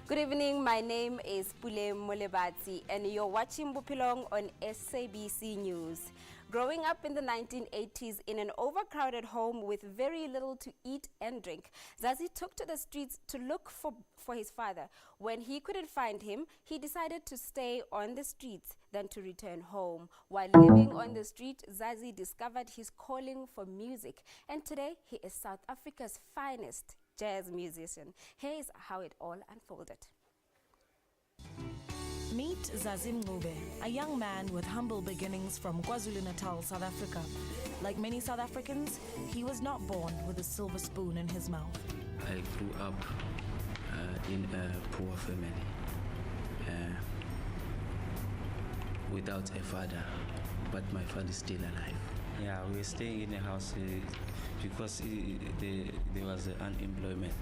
Good evening, my name is Pule Molebatsi and you're watching Bophelong on SABC News. Growing up in the 1980s in an overcrowded home with very little to eat and drink, Zazi took to the streets to look for his father. When he couldn't find him, he decided to stay on the streets than to return home. While living on the street, Zazi discovered his calling for music, and today he is South Africa's finest jazz musician. Here is how it all unfolded. Meet Zazi, a young man with humble beginnings from KwaZulu-Natal, South Africa. Like many South Africans, he was not born with a silver spoon in his mouth. I grew up in a poor family without a father, but my father is still alive. Yeah, we were staying in a house because there was unemployment,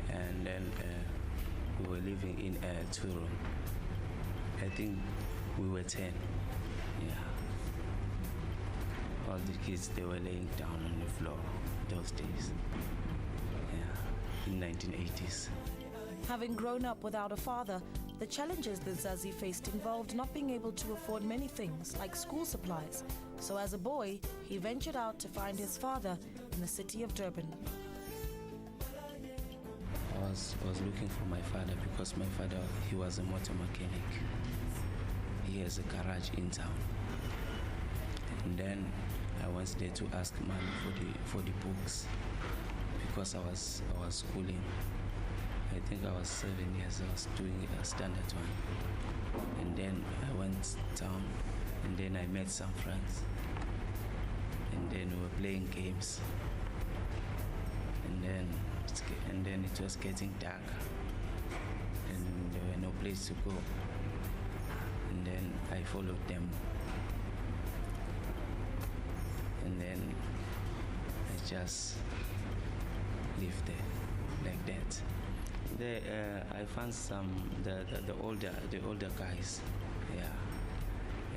and then we were living in a two-room. I think we were 10. Yeah. All the kids, they were laying down on the floor those days. Yeah, in 1980s. Having grown up without a father, the challenges that Zazi faced involved not being able to afford many things like school supplies. So as a boy, he ventured out to find his father in the city of Durban. I was looking for my father because my father, he was a motor mechanic. He has a garage in town. And then I went there to ask money for the books because I was schooling. I think I was 7 years. I was doing a standard one. And then I went down, and then I met some friends. And then we were playing games. And then it was getting dark, and there were no place to go. And then I followed them, and then I just lived there like that. There, I found some the older guys, yeah,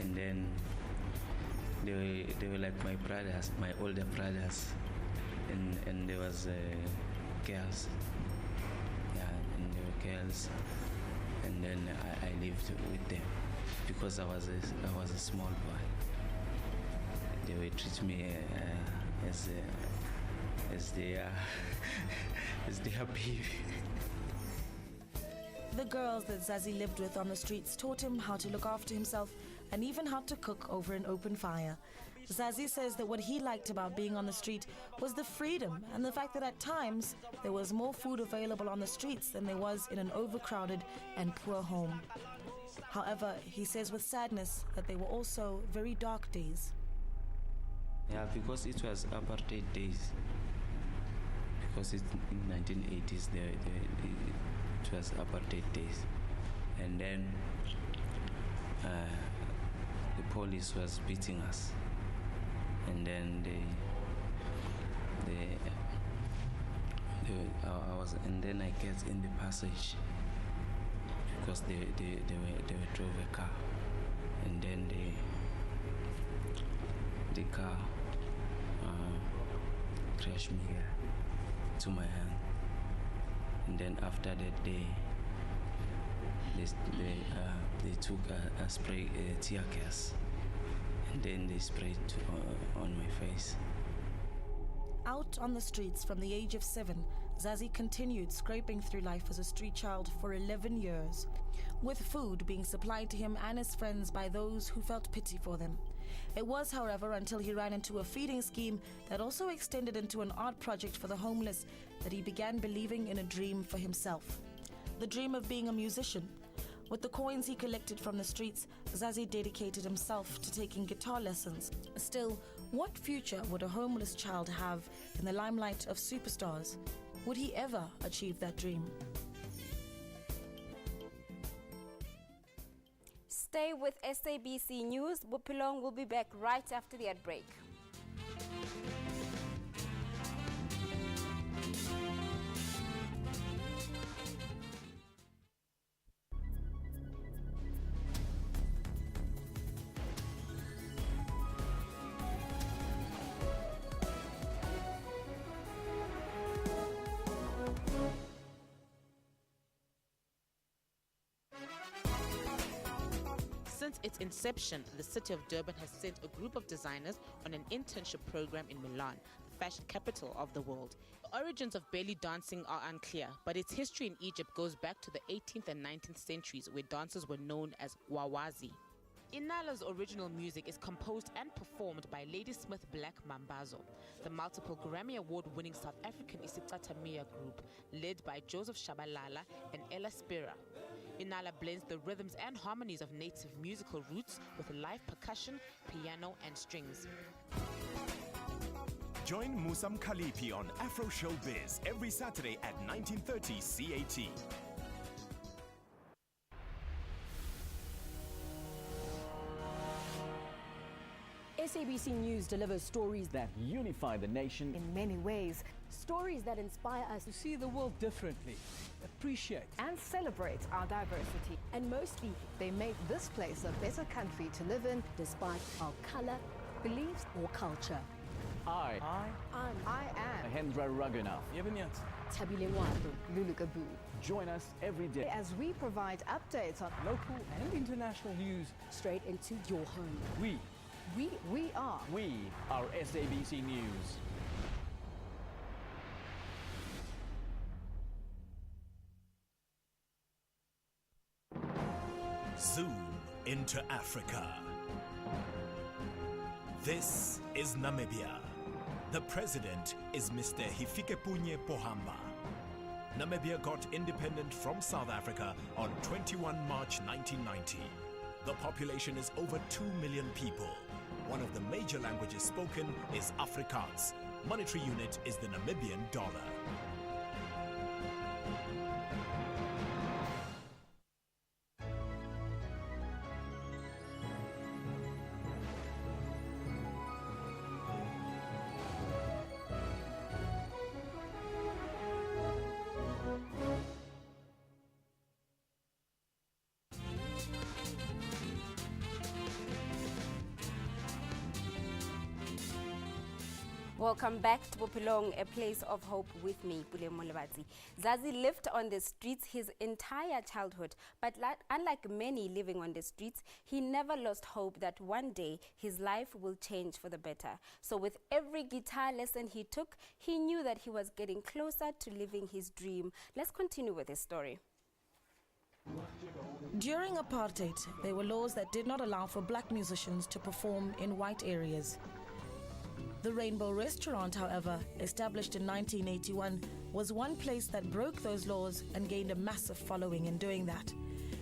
and then they were like my brothers, my older brothers, and there was girls, yeah, and there were girls, and then I lived with them because I was a small boy. They would treat me as their baby. The girls that Zazi lived with on the streets taught him how to look after himself and even how to cook over an open fire. Zazi says that what he liked about being on the street was the freedom and the fact that at times there was more food available on the streets than there was in an overcrowded and poor home. However, he says with sadness that they were also very dark days. Yeah, because it was apartheid days. Because in 1980s, it was apartheid days. And then the police was beating us. And then and then I get in the passage because they drove a car, and then the car crashed me here to my hand, and then after that they took a spray tear gas. And then they sprayed on my face. Out on the streets from the age of 7, Zazi continued scraping through life as a street child for 11 years, with food being supplied to him and his friends by those who felt pity for them. It was, however, until he ran into a feeding scheme that also extended into an art project for the homeless that he began believing in a dream for himself. The dream of being a musician. With the coins he collected from the streets, Zazi dedicated himself to taking guitar lessons. Still, what future would a homeless child have in the limelight of superstars? Would he ever achieve that dream? Stay with SABC News. Bophelong will be back right after the ad break. Since its inception, the city of Durban has sent a group of designers on an internship program in Milan, the fashion capital of the world. The origins of belly dancing are unclear, but its history in Egypt goes back to the 18th and 19th centuries, where dancers were known as wawazi. Inala's original music is composed and performed by Ladysmith Black Mambazo, the multiple Grammy Award-winning South African isicathamiya group led by Joseph Shabalala and Ella Spira. Inala blends the rhythms and harmonies of native musical roots with live percussion, piano and strings. Join Musam Khalipi on Afro Showbiz every Saturday at 19:30 CAT. SABC News delivers stories that unify the nation in many ways. Stories that inspire us to see the world differently, appreciate and celebrate our diversity. And mostly, they make this place a better country to live in despite our color, beliefs or culture. I am Hendra Raghunath. Tabile Ngwando, Lulu Gabu. Join us every day as we provide updates on local and international news straight into your home. We are SABC News. Zoom into Africa. This is Namibia. The president is Mr. Hifikepunye Pohamba. Namibia got independent from South Africa on 21 March 1990. The population is over 2 million people. One of the major languages spoken is Afrikaans. Monetary unit is the Namibian dollar. Welcome back to Bophelong, a place of hope with me, Pule Molebatsi. Zazi lived on the streets his entire childhood, but unlike many living on the streets, he never lost hope that one day his life will change for the better. So with every guitar lesson he took, he knew that he was getting closer to living his dream. Let's continue with his story. During apartheid, there were laws that did not allow for black musicians to perform in white areas. The Rainbow Restaurant, however, established in 1981, was one place that broke those laws and gained a massive following in doing that.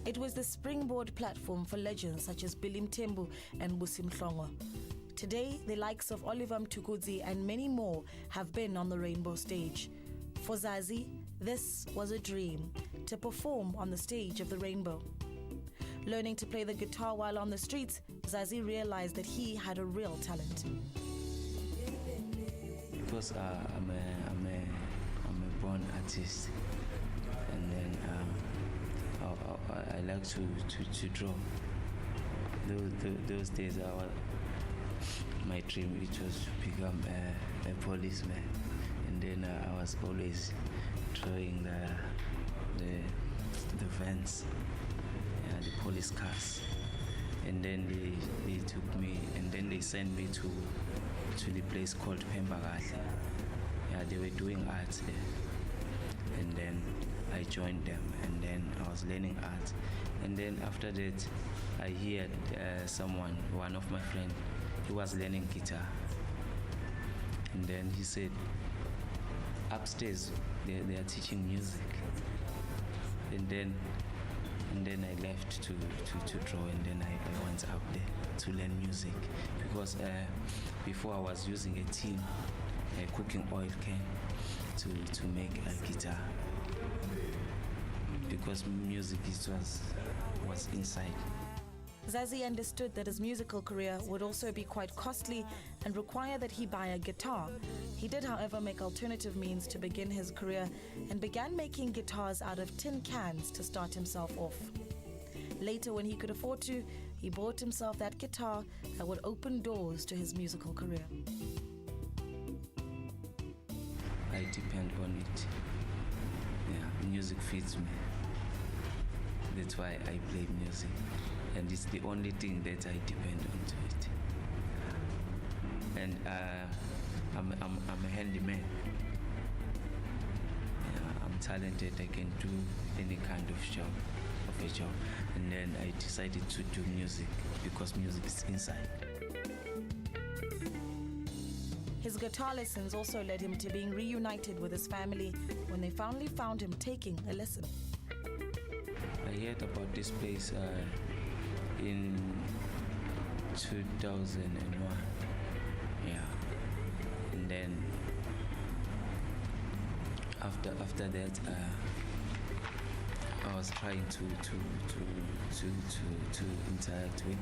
It was the springboard platform for legends such as Billy Mthembu and Busi Mhlongo. Today, the likes of Oliver Mtukudzi and many more have been on the Rainbow stage. For Zazi, this was a dream, to perform on the stage of the Rainbow. Learning to play the guitar while on the streets, Zazi realized that he had a real talent. Because I'm a born artist, and then I like to draw. Those days, my dream it was to become a policeman, and then I was always drawing the vans, the police cars, and then they took me, and then they sent me to the place called Pembagahle. Yeah, they were doing art there. And then I joined them, and then I was learning art. And then after that, I heard one of my friends, he was learning guitar. And then he said, upstairs, they are teaching music. And then I left to draw, and then I went up there to learn music, because before I was using a tin, a cooking oil can to make a guitar, because music was inside. Zazi understood that his musical career would also be quite costly and require that he buy a guitar. He did, however, make alternative means to begin his career and began making guitars out of tin cans to start himself off. Later, when he could afford to, he bought himself that guitar that would open doors to his musical career. I depend on it. Yeah, music feeds me. That's why I play music. and it's the only thing that I depend on to it. And I'm a handyman. I'm talented. I can do any kind of job. And then I decided to do music because music is inside. His guitar lessons also led him to being reunited with his family when they finally found him taking a lesson. I heard about this place in 2001. Yeah. And then after that, I was trying to interact with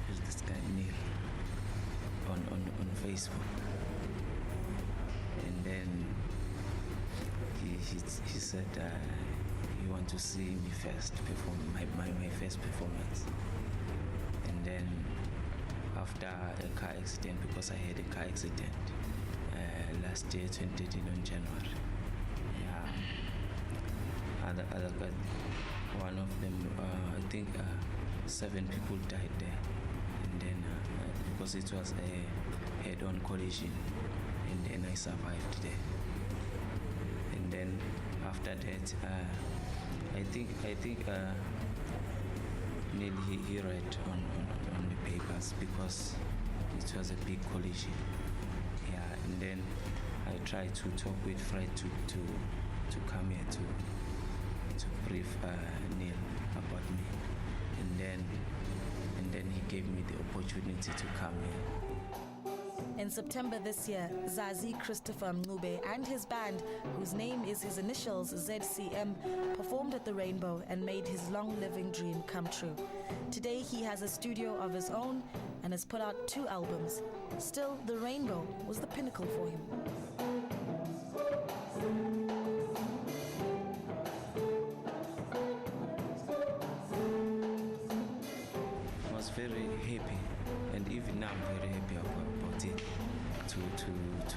who's this guy Neil on Facebook, and then he said he want to see me first perform my first performance, and then after a car accident, because I had a car accident last year, 2013 on January. Other one of them, I think 7 people died there, and then because it was a head-on collision, and then I survived there. And then after that, I think Neil he read on the papers because it was a big collision. Yeah, and then I tried to talk with Fred to come here to brief Neil about me, and then he gave me the opportunity to come here. In September this year, Zazi Christopher Mngube and his band, whose name is his initials ZCM, performed at the Rainbow and made his long-living dream come true. Today he has a studio of his own and has put out 2 albums. Still, the Rainbow was the pinnacle for him. Very happy, and even now I'm very happy about it to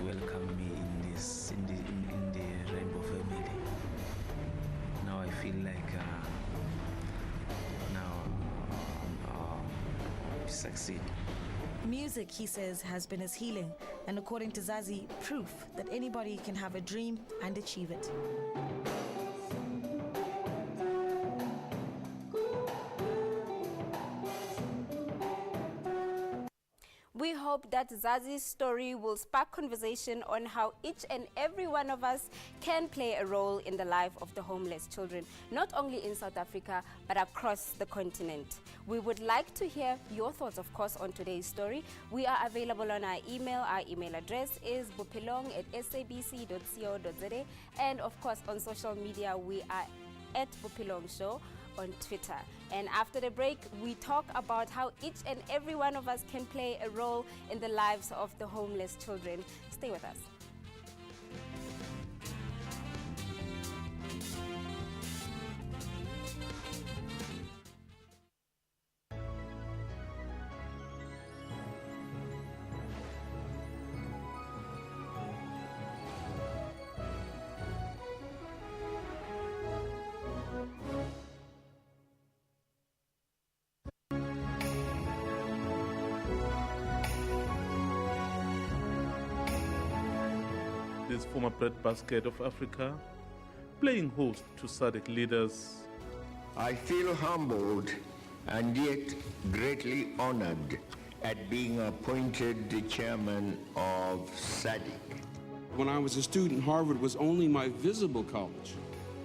welcome me in the Rainbow family. Now I feel like now I'm succeed. Music, he says, has been his healing, and according to Zazi, proof that anybody can have a dream and achieve it. We hope that Zazi's story will spark conversation on how each and every one of us can play a role in the life of the homeless children, not only in South Africa, but across the continent. We would like to hear your thoughts, of course, on today's story. We are available on our email. Our email address is bophelong@sabc.co.za. And, of course, on social media, we are at Bophelong Show on Twitter. And after the break, we talk about how each and every one of us can play a role in the lives of the homeless children. Stay with us. This former breadbasket of Africa, playing host to SADC leaders. I feel humbled and yet greatly honored at being appointed the chairman of SADC. When I was a student, Harvard was only my visible college,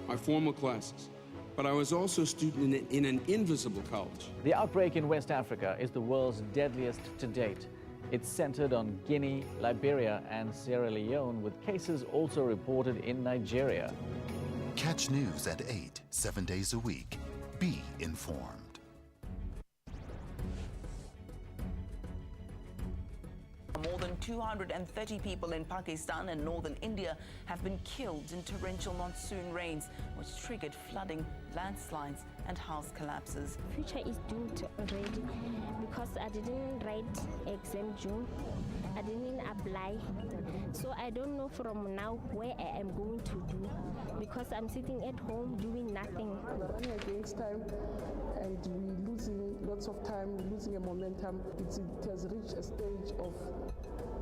my formal classes. But I was also a student in an invisible college. The outbreak in West Africa is the world's deadliest to date. It's centered on Guinea, Liberia, and Sierra Leone, with cases also reported in Nigeria. Catch news at 8, 7 days a week. Be informed. More than 230 people in Pakistan and northern India have been killed in torrential monsoon rains, which triggered flooding, landslides, and house collapses. Future is doomed already because I didn't write exam June. I didn't apply. So I don't know from now where I am going to do because I'm sitting at home doing nothing. We're running against time and we're losing lots of time, losing a momentum. It has reached a stage of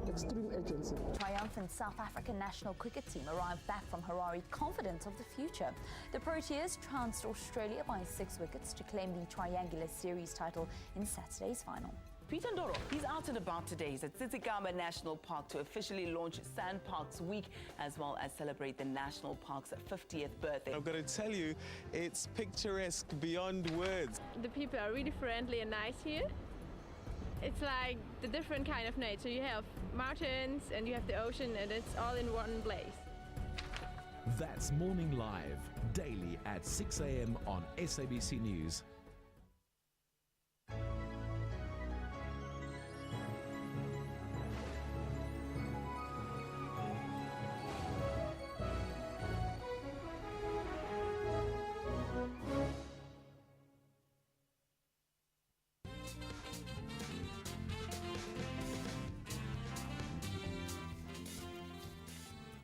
extreme urgency. Triumphant South African national cricket team arrived back from Harare confident of the future. The Proteas trounced Australia by 6 wickets to claim the triangular series title in Saturday's final. Peter Ndoro, he's out and about today. He's at Tsitsikamma National Park to officially launch Sand Parks Week, as well as celebrate the national park's 50th birthday. I've got to tell you, it's picturesque beyond words. The people are really friendly and nice here. It's like the different kind of nature. You have mountains and you have the ocean, and it's all in one place. That's Morning Live, daily at 6 a.m. on SABC News.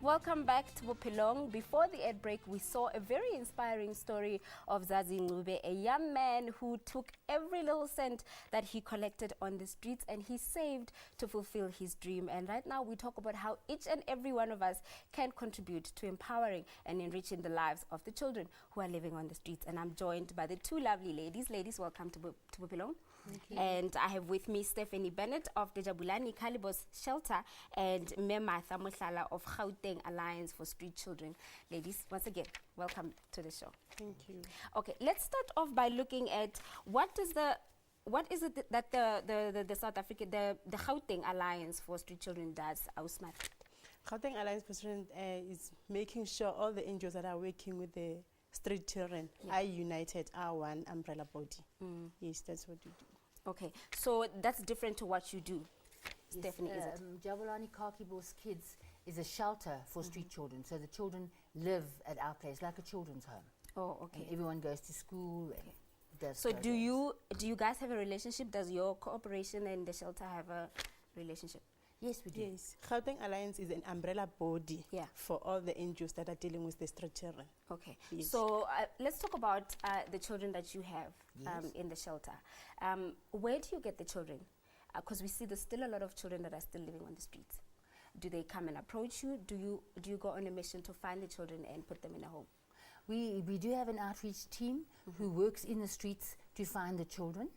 Welcome back to Bophelong. Before the ad break, we saw a very inspiring story of Zazi, a young man who took every little cent that he collected on the streets and he saved to fulfill his dream. And right now we talk about how each and every one of us can contribute to empowering and enriching the lives of the children who are living on the streets. And I'm joined by the two lovely ladies. Ladies, welcome to Bophelong. And I have with me Stephanie Bennett of the Jabulani Kalibos Shelter and Martha Mohlala of Gauteng Alliance for Street Children. Ladies, once again, welcome to the show. Thank you. Okay, let's start off by looking at what is it that the South Africa, the Gauteng Alliance for Street Children does, Ausmat? Gauteng Alliance for Street is making sure all the NGOs that are working with the street children are united, are one umbrella body. Yes, that's what we do. Okay, so that's different to what you do. Yes, Stephanie, is it? Jabulani Kakibos Kids is a shelter for street children. So the children live at our place like a children's home. Oh, okay. And everyone goes to school and does So programs. do you guys have a relationship? Does your cooperation and the shelter have a relationship? Yes, we do. Yes, Gauteng Alliance is an umbrella body for all the NGOs that are dealing with the street children. Okay, yes. So let's talk about the children that you have in the shelter. Where do you get the children? Because we see there's still a lot of children that are still living on the streets. Do they come and approach you? Do you go on a mission to find the children and put them in a home? We do have an outreach team who works in the streets to find the children.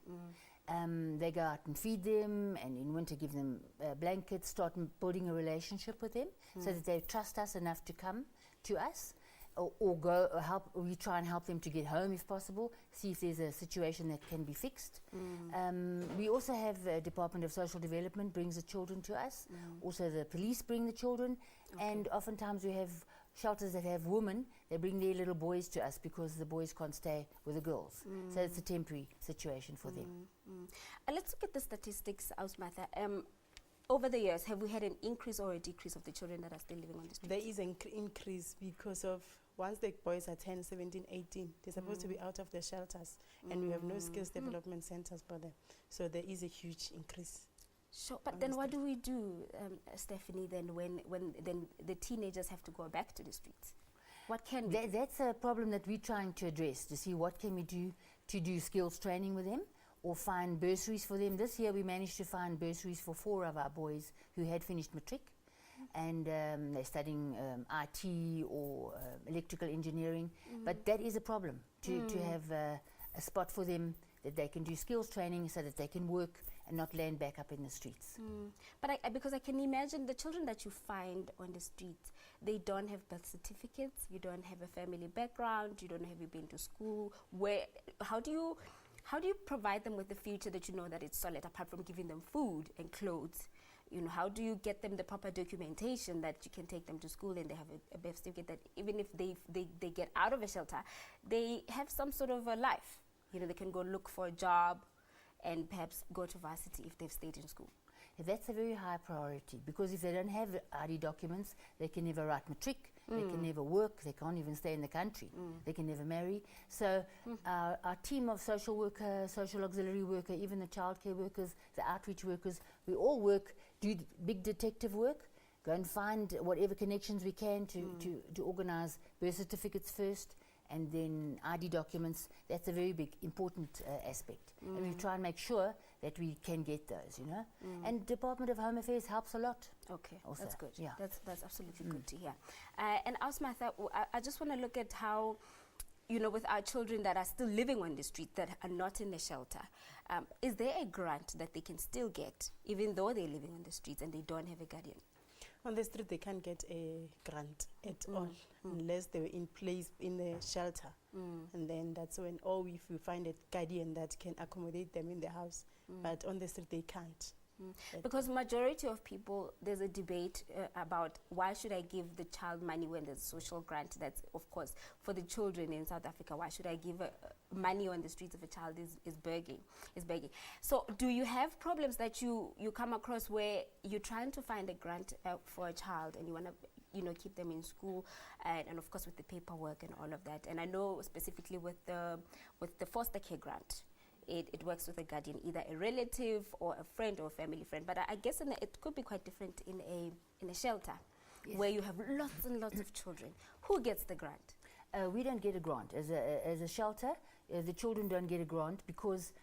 They go out and feed them, and in winter give them blankets, start building a relationship with them so that they trust us enough to come to us or go help. We try and help them to get home if possible, see if there's a situation that can be fixed. We also have the Department of Social Development brings the children to us. Also the police bring the children, and oftentimes we have shelters that have women. They bring their little boys to us because the boys can't stay with the girls. So it's a temporary situation for them. Let's look at the statistics, Ausmatha. Over the years, have we had an increase or a decrease of the children that are still living on the streets? There is an increase because of once the boys are 10, 17, 18, they're supposed to be out of the shelters, and we have no skills development centers for them. So there is a huge increase. Sure, but then what do we do, Stephanie, then when then the teenagers have to go back to the streets? What can we do? That's a problem that we're trying to address, to see what can we do to do skills training with them or find bursaries for them. This year we managed to find bursaries for 4 of our boys who had finished matric, and they're studying IT or electrical engineering. But that is a problem, to have a spot for them that they can do skills training so that they can work and not land back up in the streets. But because I can imagine the children that you find on the streets, they don't have birth certificates, you don't have a family background, you don't have been to school. How do you provide them with the future that you know that it's solid, apart from giving them food and clothes? You know, how do you get them the proper documentation that you can take them to school and they have a birth certificate that even if they get out of a shelter, they have some sort of a life? You know, they can go look for a job and perhaps go to varsity if they've stayed in school. That's a very high priority, because if they don't have ID documents, they can never write matric, they can never work, they can't even stay in the country, they can never marry. So our team of social worker, social auxiliary worker, even the childcare workers, the outreach workers, we all work, do big detective work, go and find whatever connections we can to organize birth certificates first, and then ID documents. That's a very big, important aspect. And we try and make sure that we can get those, you know. And Department of Home Affairs helps a lot. Okay, also. that's good. Yeah. That's absolutely good to hear. And Ausmatha, I just want to look at how, you know, with our children that are still living on the street, that are not in the shelter, is there a grant that they can still get, even though they're living on the streets and they don't have a guardian? On the street, they can't get a grant at all unless they were in place in the shelter. And then that's when, or if we find a guardian that can accommodate them in the house. But on the street, they can't. Because majority of people, there's a debate about why should I give the child money when there's social grant. That's, of course, for the children in South Africa. Why should I give money on the streets if a child is begging? So do you have problems that you come across where you're trying to find a grant for a child and you want to, you know, keep them in school, and of course with the paperwork and all of that? And I know specifically with the foster care grant, it works with a guardian, either a relative or a friend or a family friend. But I guess it could be quite different in a shelter, where you have lots and lots of children. Who gets the grant? We don't get a grant. As a shelter, the children don't get a grant because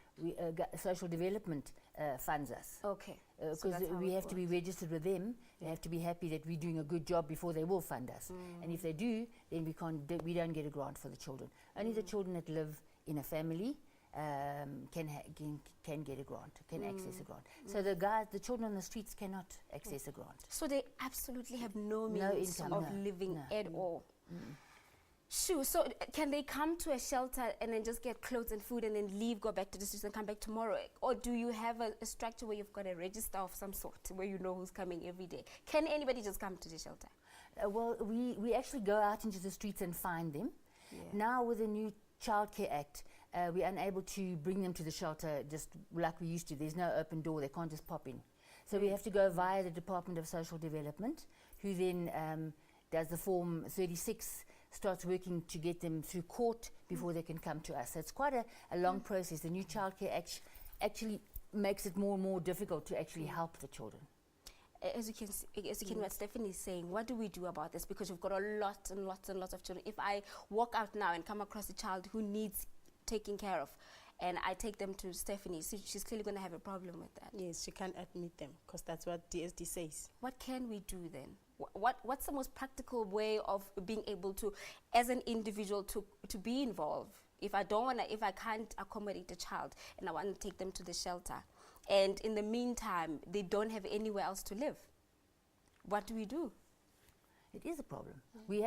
social development funds us. Okay. Because we have to be registered with them. They have to be happy that we're doing a good job before they will fund us. And if they do, then we don't get a grant for the children. Only the children that live in a family can get a grant, can access a grant. So the children on the streets cannot access a grant. So they absolutely have no means of living at all. Shoo, so can they come to a shelter and then just get clothes and food and then leave, go back to the streets and come back tomorrow? Or do you have a structure where you've got a register of some sort where you know who's coming every day? Can anybody just come to the shelter? Well, we actually go out into the streets and find them. Now with the new Childcare Act, we're unable to bring them to the shelter just like we used to. There's no open door, they can't just pop in. So we have to go via the Department of Social Development, who then does the Form 36, starts working to get them through court before they can come to us. So it's quite a long process. The new Childcare Act actually makes it more and more difficult to actually help the children. As you can what Stephanie is saying, what do we do about this? Because you've got a lot and lots and lots of children. If I walk out now and come across a child who needs taking care of, and I take them to Stephanie, so she's clearly going to have a problem with that. Yes, she can't admit them because that's what DSD says. What can we do then? What's the most practical way of being able to, as an individual, to be involved? If I can't accommodate a child and I want to take them to the shelter, and in the meantime they don't have anywhere else to live, what do we do? It is a problem. We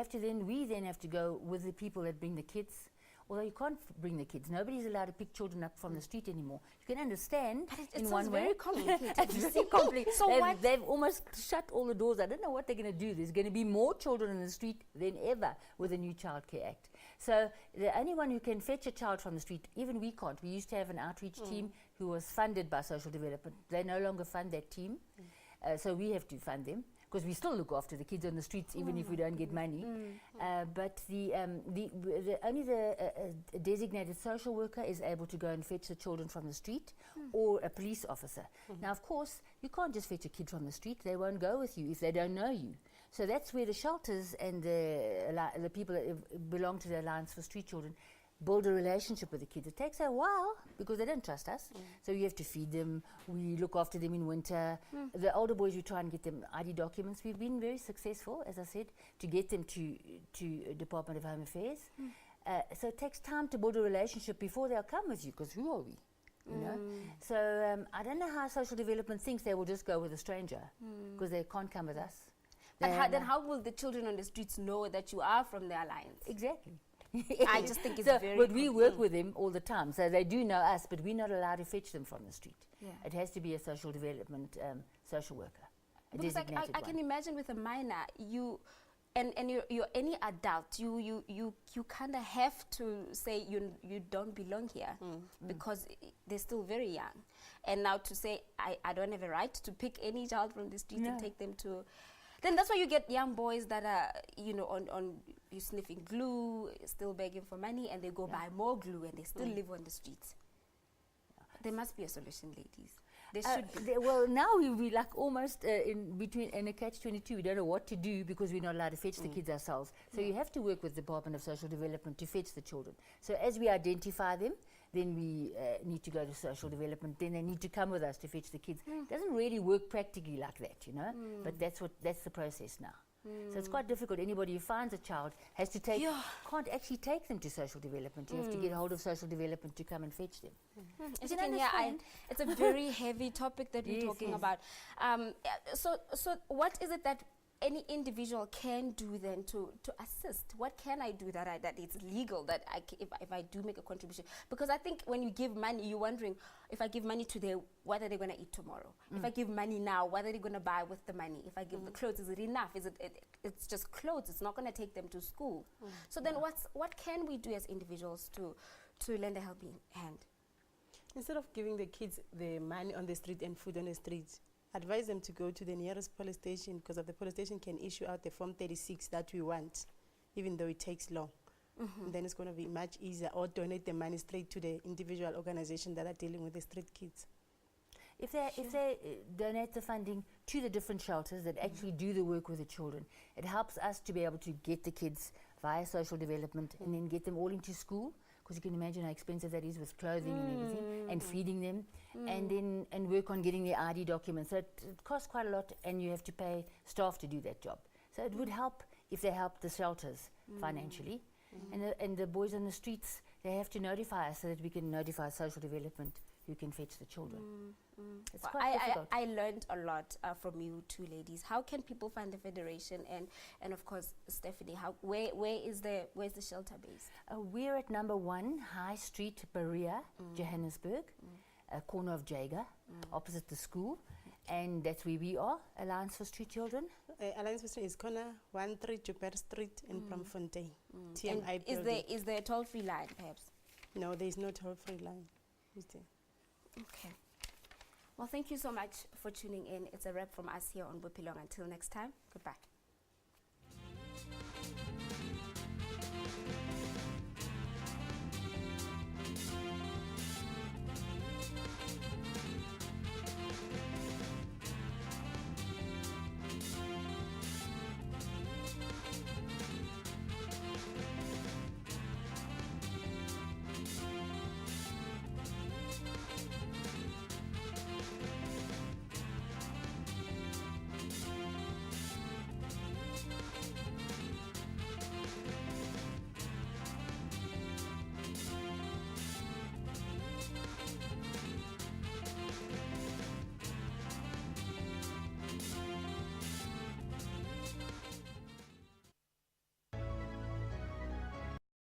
then have to go with the people that bring the kids. Although you can't bring the kids. Nobody's allowed to pick children up from the street anymore. You can understand in one way. Very complicated. It's very complicated. So they've almost shut all the doors. I don't know what they're going to do. There's going to be more children in the street than ever with the new Childcare Act. So the only one who can fetch a child from the street, even we can't. We used to have an outreach team who was funded by Social Development. They no longer fund that team. So we have to fund them, because we still look after the kids on the streets even if we don't get money. But only the designated social worker is able to go and fetch the children from the street, or a police officer. Now, of course, you can't just fetch a kid from the street. They won't go with you if they don't know you. So that's where the shelters and the people that belong to the Alliance for Street Children build a relationship with the kids. It takes a while because they don't trust us. So you have to feed them. We look after them in winter. The older boys, we try and get them ID documents. We've been very successful, as I said, to get them to Department of Home Affairs. So it takes time to build a relationship before they'll come with you, because who are we? You know? So I don't know how Social Development thinks they will just go with a stranger, because they can't come with us. But then how will the children on the streets know that you are from the Alliance? Exactly. I just think it's very... But we work with them all the time, so they do know us, but we're not allowed to fetch them from the street. It has to be a social development social worker, a because designated I can imagine with a minor, you're any adult, you kind of have to say you don't belong here, because they're still very young. And now to say, I don't have a right to pick any child from the street and take them to... Then that's why you get young boys that are, you know, on you sniffing glue, still begging for money, and they go buy more glue and they still live on the streets. There must be a solution, ladies. There should be. Well, now we're like almost in a catch-22. We don't know what to do because we're not allowed to fetch the kids ourselves. So you have to work with the Department of Social Development to fetch the children. So as we identify them, then we need to go to social development. Then they need to come with us to fetch the kids. It doesn't really work practically like that, you know. But that's the process now. So it's quite difficult. Anybody who finds a child has to take, can't actually take them to social development. You have to get hold of social development to come and fetch them. As you can hear, it's a very heavy topic that we're talking about. So what is it that any individual can do then to assist? What can I do that it's legal, that if I do make a contribution? Because I think when you give money, you're wondering, if I give money today, what are they going to eat tomorrow? If I give money now, what are they going to buy with the money? If I give the clothes, is it enough? It's just clothes. It's not going to take them to school. So then what can we do as individuals to lend a helping hand? Instead of giving the kids the money on the street and food on the street, advise them to go to the nearest police station, because the police station can issue out the Form 36 that we want, even though it takes long. And then it's going to be much easier, or donate the money straight to the individual organization that are dealing with the street kids. If they donate the funding to the different shelters that actually do the work with the children, it helps us to be able to get the kids via social development and then get them all into school, because you can imagine how expensive that is with clothing and everything, and feeding them, and work on getting their ID documents. So it costs quite a lot, and you have to pay staff to do that job. So it would help if they help the shelters financially. And the boys on the streets, they have to notify us so that we can notify social development who can fetch the children. It's quite difficult. I learned a lot from you two ladies. How can people find the federation, and of course Stephanie, where's the shelter based? We're at number 1 High Street, Berea, Johannesburg, a corner of Jager, opposite the school, and that's where we are, Alliance for Street Children. Alliance for Street is corner 13 Jupiter Street in Bloemfontein. And is there a toll-free line perhaps? No, there is no toll-free line. Is there? Okay. Well, thank you so much for tuning in. It's a wrap from us here on Bophelong. Until next time, goodbye.